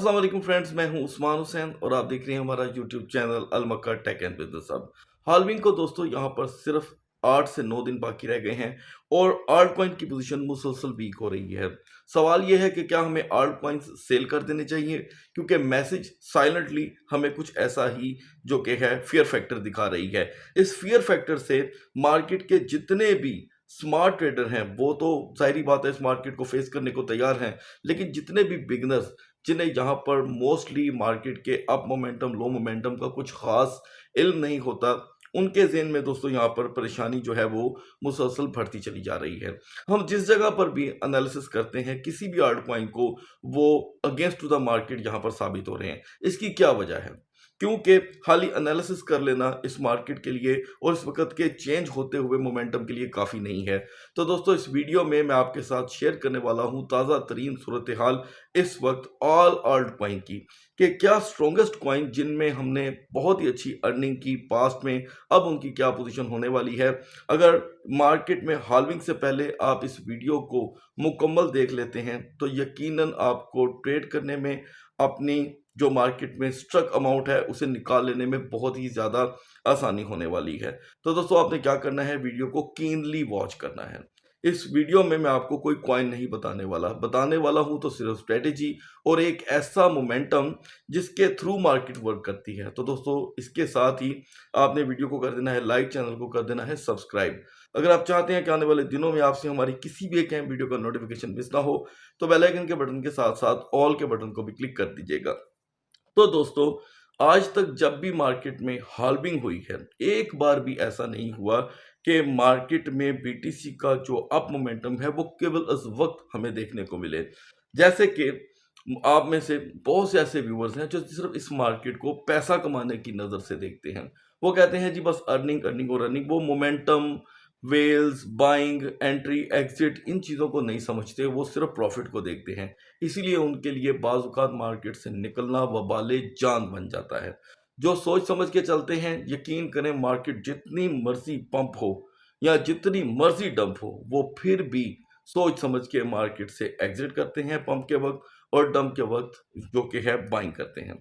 अस्सलाम वालेकुम फ्रेंड्स, मैं हूं उस्मान हुसैन और आप देख रहे हैं हमारा YouTube channel Al Makka tech and business hub. Halving को दोस्तों यहां पर सिर्फ 8 से 9 दिन बाकी रह गए हैं और आल्ट कॉइन की पोजीशन मुसलसल वीक हो रही है। सवाल यह है कि क्या हमें आल्ट कॉइन्स सेल कर देने चाहिए, क्योंकि मैसेज साइलेंटली हमें कुछ ऐसा ही जो कि है फियर फैक्टर दिखा रही है। इस फियर फैक्टर से मार्केट के जितने भी स्मार्ट ट्रेडर हैं वो तो जाहिर बात है इस मार्केट को फेस करने को तैयार हैं, लेकिन जितने भी बिगनर्स जिन्हें यहाँ पर मोस्टली मार्केट के अप मोमेंटम लो मोमेंटम का कुछ खास इल्म नहीं होता, उनके ज़हन में दोस्तों यहाँ पर परेशानी जो है वो मुसलसल बढ़ती चली जा रही है। हम जिस जगह पर भी एनालिसिस करते हैं किसी भी आल्ट कॉइन को, वो अगेंस्ट टू द मार्केट यहाँ पर साबित हो रहे हैं। इसकी क्या वजह है? क्योंकि खाली एनालिसिस कर लेना इस मार्केट के लिए और इस वक्त के चेंज होते हुए मोमेंटम के लिए काफ़ी नहीं है। तो दोस्तों इस वीडियो में मैं आपके साथ शेयर करने वाला हूं ताज़ा तरीन सूरत हाल इस वक्त ऑल आल्ट कॉइन की, कि क्या स्ट्रॉन्गेस्ट कॉइन जिनमें हमने बहुत ही अच्छी अर्निंग की पास्ट में, अब उनकी क्या पोजीशन होने वाली है। अगर मार्केट में हाल्विंग से पहले आप इस वीडियो को मुकम्मल देख लेते हैं तो यकीनन आपको ट्रेड करने में, अपनी जो मार्केट में स्ट्रक अमाउंट है उसे निकाल लेने में बहुत ही ज़्यादा आसानी होने वाली है। तो दोस्तों आपने क्या करना है, वीडियो को कीनली वॉच करना है। इस वीडियो में मैं आपको कोई कॉइन नहीं बताने वाला हूं तो सिर्फ स्ट्रेटेजी और एक ऐसा मोमेंटम जिसके थ्रू मार्केट वर्क करती है। तो दोस्तों इसके साथ ही आपने वीडियो को कर देना है लाइक, चैनल को कर देना है सब्सक्राइब। अगर आप चाहते हैं कि आने वाले दिनों में आपसे हमारी किसी भी एक अहम वीडियो का नोटिफिकेशन मिस ना हो तो बेल आइकन के बटन के साथ साथ ऑल के बटन को भी क्लिक कर दीजिएगा। तो दोस्तों आज तक जब भी मार्केट में हाल्विंग हुई है, एक बार भी ऐसा नहीं हुआ कि मार्केट में बीटीसी का जो अप मोमेंटम है वो केवल इस वक्त हमें देखने को मिले। जैसे कि आप में से बहुत से ऐसे व्यूअर्स हैं जो सिर्फ इस मार्केट को पैसा कमाने की नज़र से देखते हैं। वो कहते हैं जी बस अर्निंग अर्निंग और अर्निंग, वो momentum, whales, buying, entry, exit इन चीज़ों को नहीं समझते, वो सिर्फ प्रॉफिट को देखते हैं। इसीलिए उनके लिए बाज़-औक़ात मार्केट से निकलना वबाले जान बन जाता है। जो सोच समझ के चलते हैं, यकीन करें मार्केट जितनी मर्ज़ी पंप हो या जितनी मर्ज़ी डंप हो, वो फिर भी सोच समझ के मार्केट से एग्जिट करते हैं पंप के वक़्त और डंप के वक़्त जो कि है बाइंग करते हैं।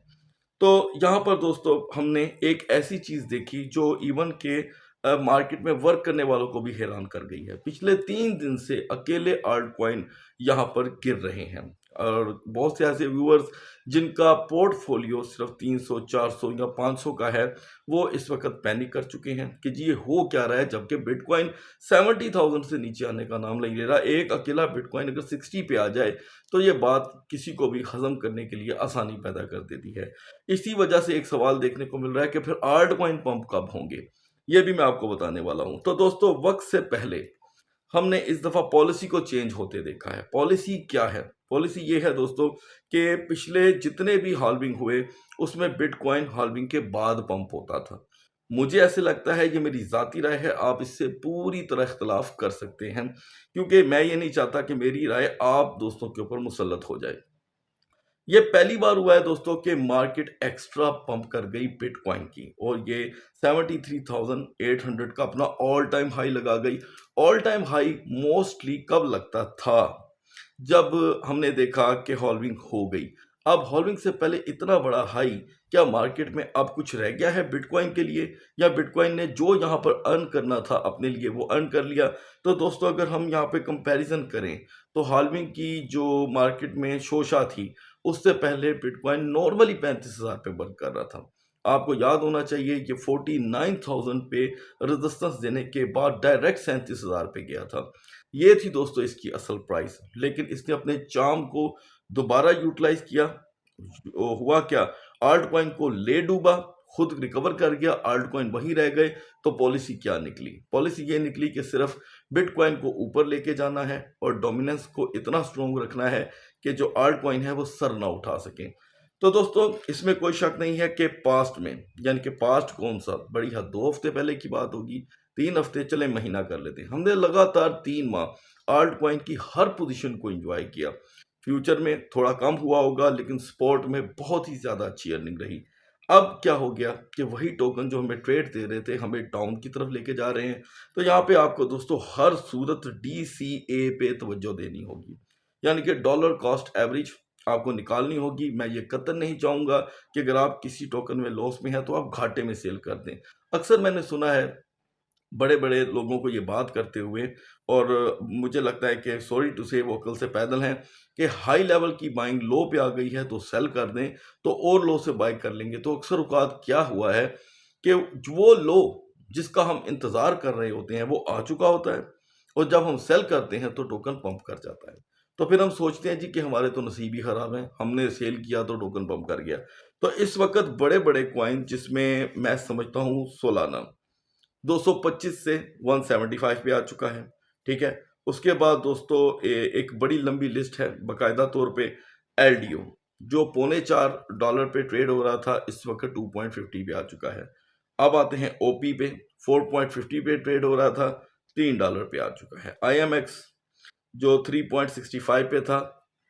तो यहाँ पर दोस्तों हमने एक ऐसी चीज़ देखी जो इवन के मार्केट में वर्क करने वालों को भी हैरान कर गई है। पिछले 3 दिन से अकेले आल्ट कॉइन यहाँ पर गिर रहे हैं और बहुत से ऐसे व्यूअर्स जिनका पोर्टफोलियो सिर्फ 300, 400 या 500 का है, वो इस वक्त पैनिक कर चुके हैं कि जी ये हो क्या रहा है, जबकि बिटकॉइन 70,000 से नीचे आने का नाम नहीं ले रहा। एक अकेला बिटकॉइन अगर 60 पे आ जाए तो ये बात किसी को भी हजम करने के लिए आसानी पैदा कर देती है। इसी वजह से एक सवाल देखने को मिल रहा है कि फिर आल्ट कॉइन पंप कब होंगे, ये भी मैं आपको बताने वाला हूं। तो दोस्तों वक्त से पहले हमने इस दफा पॉलिसी को चेंज होते देखा है। पॉलिसी क्या है? पॉलिसी ये है दोस्तों कि पिछले जितने भी हाल्विंग हुए उसमें बिटकॉइन हाल्विंग के बाद पंप होता था। मुझे ऐसे लगता है, ये मेरी जाती राय है, आप इससे पूरी तरह इख्तलाफ कर सकते हैं, क्योंकि मैं ये नहीं चाहता कि मेरी राय आप दोस्तों के ऊपर मुसल्लत हो जाए। ये पहली बार हुआ है दोस्तों कि मार्केट एक्स्ट्रा पंप कर गई बिटकॉइन की और ये 73,800 का अपना ऑल टाइम हाई लगा गई। ऑल टाइम हाई मोस्टली कब लगता था? जब हमने देखा कि हॉल्विंग हो गई। अब हॉल्विंग से पहले इतना बड़ा हाई, क्या मार्केट में अब कुछ रह गया है बिटकॉइन के लिए, या बिटकॉइन ने जो यहाँ पर अर्न करना था अपने लिए वो अर्न कर लिया? तो दोस्तों अगर हम यहाँ पे कंपैरिजन करें तो हॉल्विंग की जो मार्केट में शोशा थी उससे पहले बिटकॉइन नॉर्मली 35,000 पे वर्क कर रहा था। आपको याद होना चाहिए कि 49,000 पे रेजिस्टेंस देने के बाद डायरेक्ट 37,000 पे गया था। ये थी दोस्तों इसकी असल प्राइस, लेकिन इसने अपने चार्म को दोबारा यूटिलाइज किया। हुआ क्या, आल्ट कॉइन को ले डूबा, खुद रिकवर कर गया, आल्ट कॉइन वहीं रह गए। तो पॉलिसी क्या निकली? पॉलिसी ये निकली कि सिर्फ बिटकॉइन को ऊपर लेके जाना है और डोमिनेंस को इतना स्ट्रॉन्ग रखना है कि जो आल्ट कॉइन है वो सर ना उठा सकें। तो दोस्तों इसमें कोई शक नहीं है कि पास्ट में, यानी कि पास्ट कौन सा, बड़ी हद 2 हफ्ते पहले की बात होगी, 3 हफ्ते, चले महीना कर लेते हैं, हमने लगातार 3 माह आल्ट कॉइन की हर पोजीशन को एंजॉय किया। फ्यूचर में थोड़ा कम हुआ होगा लेकिन स्पॉट में बहुत ही ज़्यादा अच्छी अर्निंग रही। अब क्या हो गया कि वही टोकन जो हमें ट्रेड दे रहे थे हमें डाउन की तरफ लेके जा रहे हैं। तो यहाँ पे आपको दोस्तों हर सूरत DCA पे तवज्जो देनी होगी, यानी कि डॉलर कॉस्ट एवरेज। आपको निकालनी होगी। मैं ये कतई नहीं चाहूँगा कि अगर आप किसी टोकन में लॉस में हैं तो आप घाटे में सेल कर दें। अक्सर मैंने सुना है बड़े-बड़े लोगों को ये बात करते हुए, और मुझे लगता है कि सॉरी टू से वो अक्ल से पैदल हैं कि हाई लेवल की बाइंग लो पे आ गई है तो सेल कर दें, तो और लो से बाय कर लेंगे। तो अक्सर औक़ात क्या हुआ है कि वो लो जिसका हम इंतज़ार कर रहे होते हैं वो आ चुका होता है, और जब हम सेल करते हैं तो टोकन पंप कर जाता है। तो फिर हम सोचते हैं जी कि हमारे तो नसीब ही ख़राब है, हमने सेल किया तो टोकन पंप कर गया। तो इस वक़्त बड़े-बड़े कॉइन जिसमें मैं समझता हूँ सोलाना 225 से 175 पे आ चुका है, ठीक है? उसके बाद दोस्तों एक बड़ी लंबी लिस्ट है बाकायदा तौर पे। एलडीओ जो पौने $4 पे ट्रेड हो रहा था, इस वक्त 2.50 पे आ चुका है। अब आते हैं ओपी पे, 4.50 पे ट्रेड हो रहा था, $3 पे आ चुका है। आईएमएक्स जो 3.65 पे था,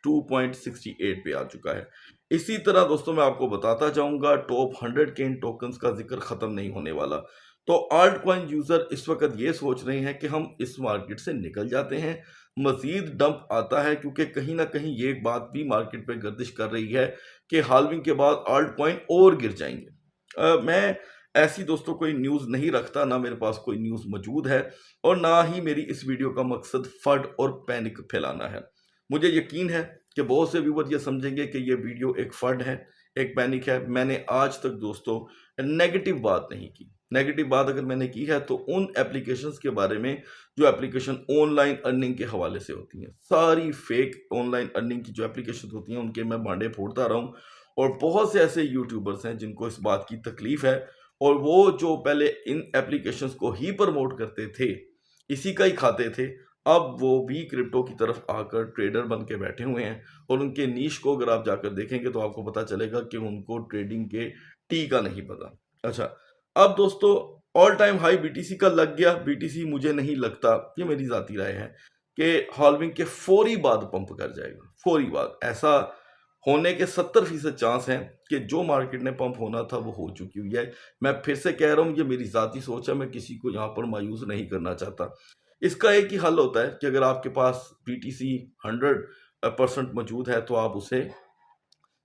2.68 पे आ चुका है। इसी तरह दोस्तों मैं आपको बताता जाऊंगा, टॉप 100 के इन टोकन्स का जिक्र खत्म नहीं होने वाला। तो आल्ट कॉइन यूजर इस वक्त ये सोच रहे हैं कि हम इस मार्केट से निकल जाते हैं, मजीद डंप आता है, क्योंकि कहीं ना कहीं ये बात भी मार्केट पे गर्दिश कर रही है कि हाल्विंग के बाद आल्ट कॉइन और गिर जाएंगे। मैं ऐसी दोस्तों कोई न्यूज़ नहीं रखता, ना मेरे पास कोई न्यूज़ मौजूद है, और ना ही मेरी इस वीडियो का मकसद फट और पैनिक फैलाना है। मुझे यकीन है कि बहुत से व्यूवर ये समझेंगे कि ये वीडियो एक फट है, एक पैनिक है। मैंने आज तक दोस्तों नेगेटिव बात नहीं की। नेगेटिव बात अगर मैंने की है तो उन एप्लीकेशंस के बारे में जो एप्लीकेशन ऑनलाइन अर्निंग के हवाले से होती हैं। सारी फेक ऑनलाइन अर्निंग की जो एप्लीकेशन होती हैं उनके मैं भांडे फोड़ता रहा हूँ, और बहुत से ऐसे यूट्यूबर्स हैं जिनको इस बात की तकलीफ है, और वो जो पहले इन एप्लीकेशंस को ही प्रमोट करते थे, इसी का ही खाते थे, अब वो भी क्रिप्टो की तरफ आकर ट्रेडर बन के बैठे हुए हैं। और उनके नीश को अगर आप जाकर देखेंगे तो आपको पता चलेगा कि उनको ट्रेडिंग के टी का नहीं पता। अच्छा, अब दोस्तों ऑल टाइम हाई बीटीसी का लग गया। बीटीसी मुझे नहीं लगता, ये मेरी ज़ाती राय है, कि हाल्विंग के फौरी बाद पंप कर जाएगा। फौरी बाद ऐसा होने के 70% चांस हैं कि जो मार्केट ने पंप होना था वो हो चुकी हुई है। मैं फिर से कह रहा हूँ, ये मेरी ज़ाती सोच है, मैं किसी को यहाँ पर मायूस नहीं करना चाहता। इसका एक ही हल होता है कि अगर आपके पास बीटीसी 100% मौजूद है तो आप उसे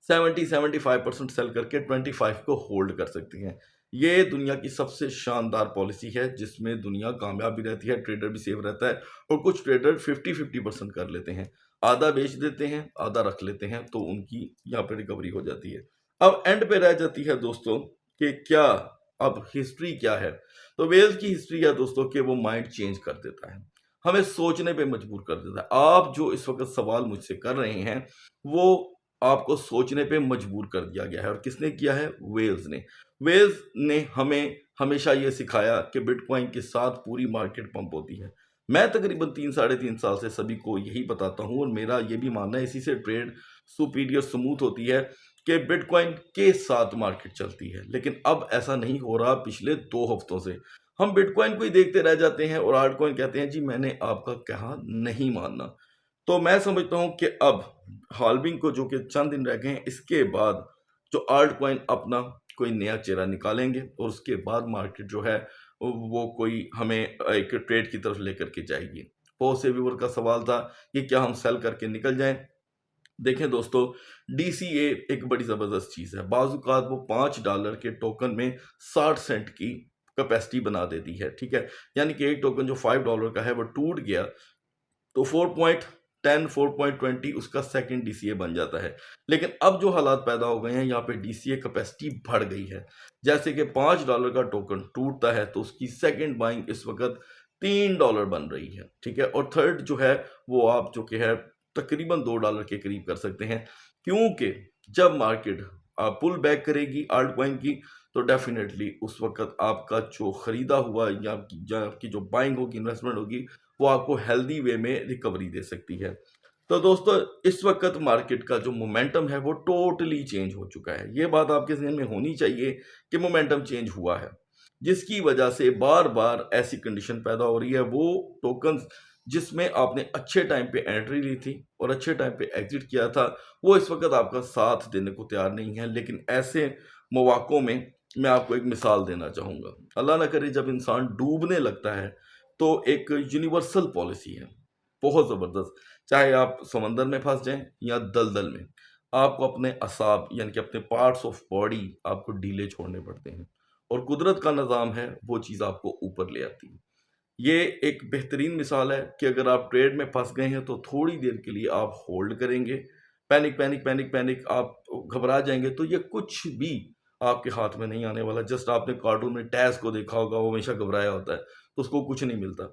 70-75% सेल करके 25 को होल्ड कर सकती हैं। ये दुनिया की सबसे शानदार पॉलिसी है जिसमें दुनिया कामयाब भी रहती है, ट्रेडर भी सेफ रहता है, और कुछ ट्रेडर 50-50% कर लेते हैं, आधा बेच देते हैं, आधा रख लेते हैं, तो उनकी यहाँ पे रिकवरी हो जाती है। अब एंड पे रह जाती है दोस्तों कि क्या अब हिस्ट्री क्या है। तो वेल्स की हिस्ट्री है दोस्तों कि वो माइंड चेंज कर देता है, हमें सोचने पे मजबूर कर देता है। आप जो इस वक्त सवाल मुझसे कर रहे हैं वो आपको सोचने पे मजबूर कर दिया गया है, और किसने किया है? वेल्स ने। वेल्स ने हमें हमेशा ये सिखाया कि बिटकॉइन के साथ पूरी मार्केट पंप होती है। मैं तकरीबन 3 साढ़े 3 साल से सभी को यही बताता हूँ, और मेरा ये भी मानना है इसी से ट्रेड सुपीरियर स्मूथ होती है कि बिटकॉइन के साथ मार्केट चलती है। लेकिन अब ऐसा नहीं हो रहा। पिछले 2 हफ्तों से हम बिटकॉइन को ही देखते रह जाते हैं, और आल्टकॉइन कहते हैं जी मैंने आपका कहा नहीं मानना। तो मैं समझता हूं कि अब हाल्विंग को जो कि चंद दिन रह गए हैं, इसके बाद जो आल्ट कॉइन अपना कोई नया चेहरा निकालेंगे, और उसके बाद मार्केट जो है वो कोई हमें एक ट्रेड की तरफ लेकर के जाएगी। बहुत से व्यूअर का सवाल था कि क्या हम सेल करके निकल जाएं। देखें दोस्तों, डीसीए एक बड़ी ज़बरदस्त चीज़ है। बाज़-औक़ात वो $5 के टोकन में 60 सेंट की कैपेसिटी बना देती है, ठीक है? यानी कि एक टोकन जो $5 का है वो टूट गया तो 4.10 4.20 उसका सेकंड डीसीए बन जाता है। लेकिन अब जो हालात पैदा हो गए हैं, यहाँ पे डीसीए कैपेसिटी बढ़ गई है। जैसे कि $5 का टोकन टूटता है तो उसकी सेकंड बाइंग इस वक्त $3 बन रही है, ठीक है? और थर्ड जो है वो आप जो कि है तकरीबन $2 के करीब कर सकते हैं, क्योंकि जब मार्केट पुल बैक करेगी आल्ट कॉइन की, तो डेफिनेटली उस वक्त आपका जो खरीदा हुआ या आपकी जो बाइंग होगी, इन्वेस्टमेंट होगी, वो आपको हेल्दी वे में रिकवरी दे सकती है। तो दोस्तों इस वक्त मार्केट का जो मोमेंटम है वो टोटली चेंज हो चुका है। ये बात आपके ज़हन में होनी चाहिए कि मोमेंटम चेंज हुआ है, जिसकी वजह से बार बार ऐसी कंडीशन पैदा हो रही है। वो टोकन्स जिसमें आपने अच्छे टाइम पे एंट्री ली थी और अच्छे टाइम पे एग्जिट किया था, वो इस वक्त आपका साथ देने को तैयार नहीं है। लेकिन ऐसे मौक़ों में मैं आपको एक मिसाल देना चाहूँगा। अल्लाह ना करे जब इंसान डूबने लगता है तो एक यूनिवर्सल पॉलिसी है, बहुत ज़बरदस्त। चाहे आप समंदर में फंस जाएं या दलदल में, आपको अपने असाब यानी कि अपने पार्ट्स ऑफ बॉडी आपको ढीले छोड़ने पड़ते हैं और कुदरत का निज़ाम है वो चीज़ आपको ऊपर ले आती है। ये एक बेहतरीन मिसाल है कि अगर आप ट्रेड में फंस गए हैं तो थोड़ी देर के लिए आप होल्ड करेंगे। पैनिक पैनिक पैनिक पैनिक आप घबरा जाएंगे तो ये कुछ भी आपके हाथ में नहीं आने वाला। जस्ट आपने कार्टून में टैस को देखा होगा, वो हमेशा घबराया होता है तो उसको कुछ नहीं मिलता।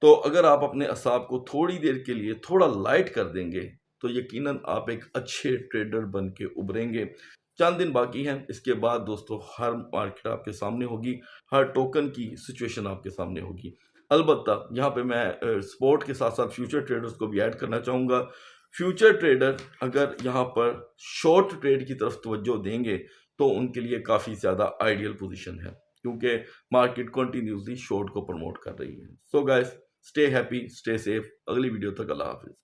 तो अगर आप अपने असाब को थोड़ी देर के लिए थोड़ा लाइट कर देंगे तो यकीनन आप एक अच्छे ट्रेडर बन के उभरेंगे। चंद दिन बाकी हैं, इसके बाद दोस्तों हर मार्केट आपके सामने होगी, हर टोकन की सिचुएशन आपके सामने होगी। अलबत्ता यहाँ पे मैं स्पोर्ट के साथ साथ फ्यूचर ट्रेडर्स को भी ऐड करना चाहूँगा। फ्यूचर ट्रेडर अगर यहाँ पर शॉर्ट ट्रेड की तरफ तवज्जो देंगे तो उनके लिए काफ़ी ज़्यादा आइडियल पोजीशन है, क्योंकि मार्केट कंटिन्यूसली शॉर्ट को प्रमोट कर रही है। So guys, stay happy, stay safe. अगली वीडियो तक अल्लाह हाफिज़।